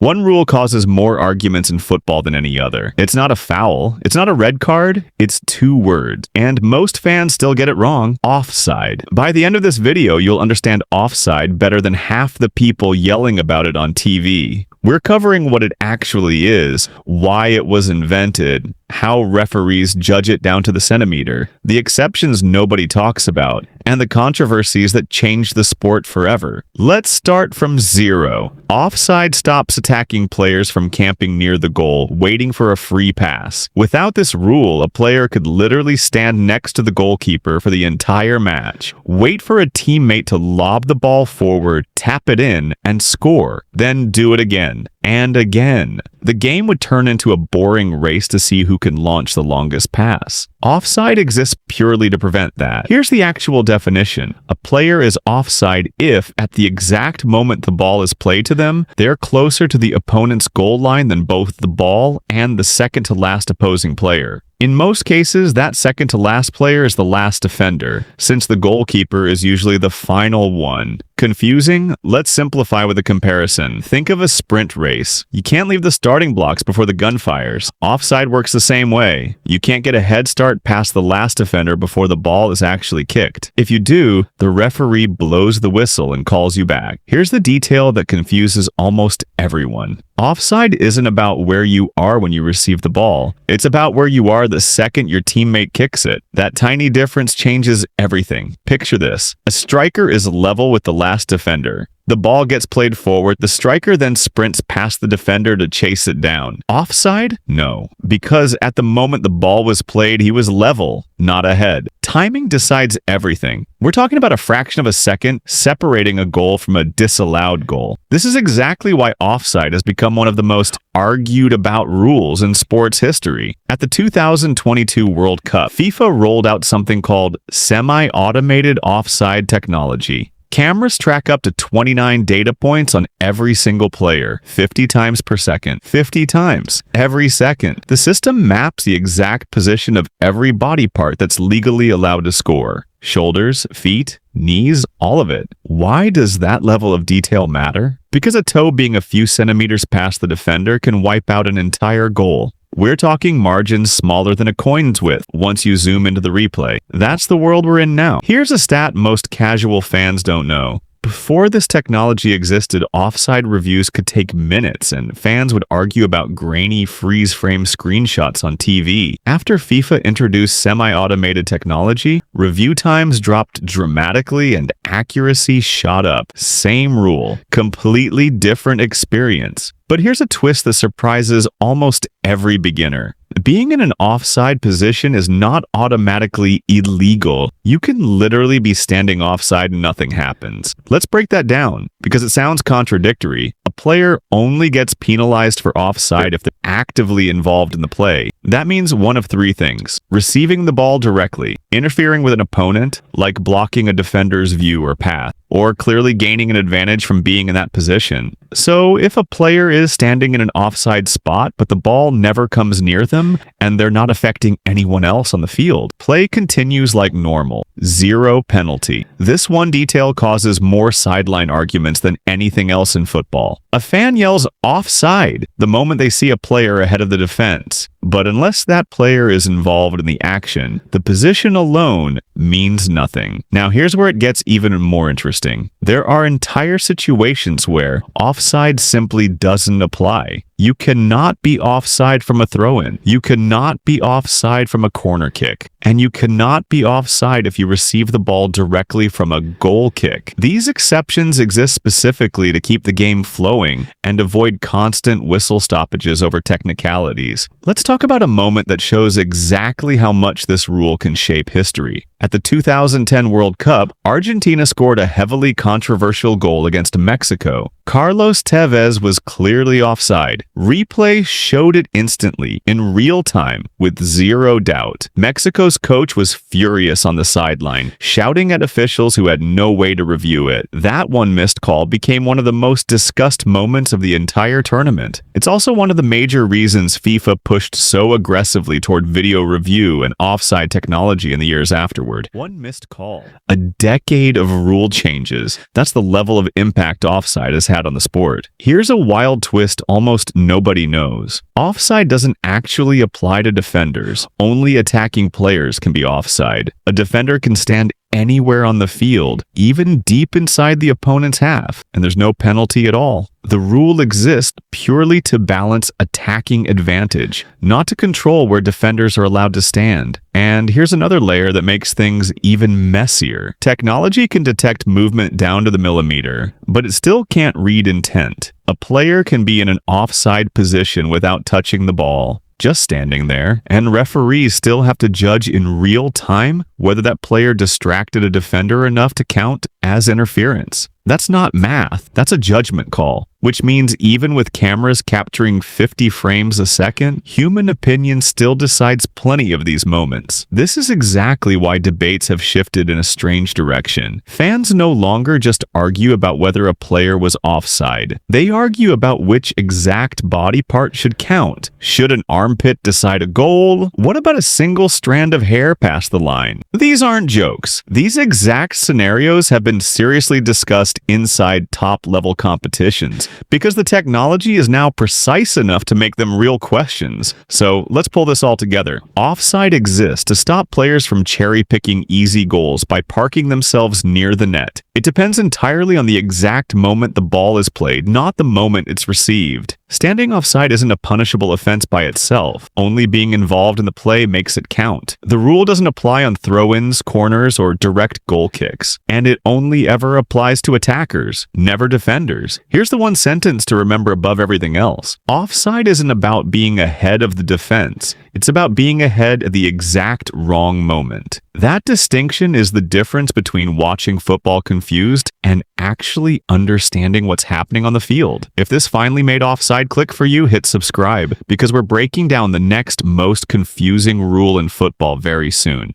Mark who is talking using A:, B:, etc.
A: One rule causes more arguments in football than any other. It's not a foul, it's not a red card, it's 2 words. And most fans still get it wrong: offside. By the end of this video, you'll understand offside better than half the people yelling about it on TV. We're covering what it actually is, why it was invented, how referees judge it down to the centimeter, the exceptions nobody talks about, and the controversies that changed the sport forever. Let's start from 0. Offside stops attacking players from camping near the goal, waiting for a free pass. Without this rule, a player could literally stand next to the goalkeeper for the entire match, wait for a teammate to lob the ball forward, tap it in, and score, then do it again and again. The game would turn into a boring race to see who can launch the longest pass. Offside exists purely to prevent that. Here's the actual definition. A player is offside if, at the exact moment the ball is played to them, they're closer to the opponent's goal line than both the ball and the second-to-last opposing player. In most cases, that second-to-last player is the last defender, since the goalkeeper is usually the final one. Confusing? Let's simplify with a comparison. Think of a sprint race. You can't leave the starting blocks before the gun fires. Offside works the same way. You can't get a head start past the last defender before the ball is actually kicked. If you do, the referee blows the whistle and calls you back. Here's the detail that confuses almost everyone. Offside isn't about where you are when you receive the ball. It's about where you are the second your teammate kicks it. That tiny difference changes everything. Picture this. A striker is level with the last defender. The ball gets played forward. The striker then sprints past the defender to chase it down. Offside? No. Because at the moment the ball was played, he was level, not ahead. Timing decides everything. We're talking about a fraction of a second separating a goal from a disallowed goal. This is exactly why offside has become one of the most argued about rules in sports history. At the 2022 World Cup, FIFA rolled out something called semi-automated offside technology. Cameras track up to 29 data points on every single player, 50 times per second. 50 times every second. The system maps the exact position of every body part that's legally allowed to score. Shoulders, feet, knees, all of it. Why does that level of detail matter? Because a toe being a few centimeters past the defender can wipe out an entire goal. We're talking margins smaller than a coin's width once you zoom into the replay. That's the world we're in now. Here's a stat most casual fans don't know. Before this technology existed, offside reviews could take minutes, and fans would argue about grainy freeze-frame screenshots on TV. After FIFA introduced semi-automated technology, review times dropped dramatically and accuracy shot up. Same rule, completely different experience. But here's a twist that surprises almost every beginner. Being in an offside position is not automatically illegal. You can literally be standing offside and nothing happens. Let's break that down, because it sounds contradictory. A player only gets penalized for offside if they're actively involved in the play. That means one of 3 things: receiving the ball directly, interfering with an opponent, like blocking a defender's view or path, or clearly gaining an advantage from being in that position. So if a player is standing in an offside spot, but the ball never comes near them, and they're not affecting anyone else on the field, play continues like normal. 0 penalty. This one detail causes more sideline arguments than anything else in football. A fan yells offside the moment they see a player ahead of the defense. But unless that player is involved in the action, the position alone means nothing. Now here's where it gets even more interesting. There are entire situations where offside simply doesn't apply. You cannot be offside from a throw-in. You cannot be offside from a corner kick. And you cannot be offside if you receive the ball directly from a goal kick. These exceptions exist specifically to keep the game flowing and avoid constant whistle stoppages over technicalities. Let's talk about a moment that shows exactly how much this rule can shape history. At the 2010 World Cup, Argentina scored a heavily controversial goal against Mexico. Carlos Tevez was clearly offside. Replay showed it instantly, in real time, with 0 doubt. Mexico's coach was furious on the sideline, shouting at officials who had no way to review it. That one missed call became one of the most discussed moments of the entire tournament. It's also one of the major reasons FIFA pushed so aggressively toward video review and offside technology in the years afterward. One missed call. A decade of rule changes. That's the level of impact offside has had on the sport. Here's a wild twist almost nobody knows. Offside doesn't actually apply to defenders. Only attacking players can be offside. A defender can stand anywhere on the field, even deep inside the opponent's half, and there's no penalty at all. The rule exists purely to balance attacking advantage, not to control where defenders are allowed to stand. And here's another layer that makes things even messier. Technology can detect movement down to the millimeter, but it still can't read intent. A player can be in an offside position without touching the ball, just standing there, and referees still have to judge in real time whether that player distracted a defender enough to count as interference. That's not math, that's a judgment call, which means even with cameras capturing 50 frames a second, human opinion still decides plenty of these moments. This is exactly why debates have shifted in a strange direction. Fans no longer just argue about whether a player was offside. They argue about which exact body part should count. Should an armpit decide a goal? What about a single strand of hair past the line? These aren't jokes. These exact scenarios have been seriously discussed inside top-level competitions, because the technology is now precise enough to make them real questions. So let's pull this all together. Offside exists to stop players from cherry-picking easy goals by parking themselves near the net. It depends entirely on the exact moment the ball is played, not the moment it's received. Standing offside isn't a punishable offense by itself. Only being involved in the play makes it count. The rule doesn't apply on throw-ins, corners, or direct goal kicks. And it only ever applies to attackers, never defenders. Here's the one sentence to remember above everything else. Offside isn't about being ahead of the defense. It's about being ahead at the exact wrong moment. That distinction is the difference between watching football confused and actually understanding what's happening on the field. If this finally made offside click for you, hit subscribe, because we're breaking down the next most confusing rule in football very soon.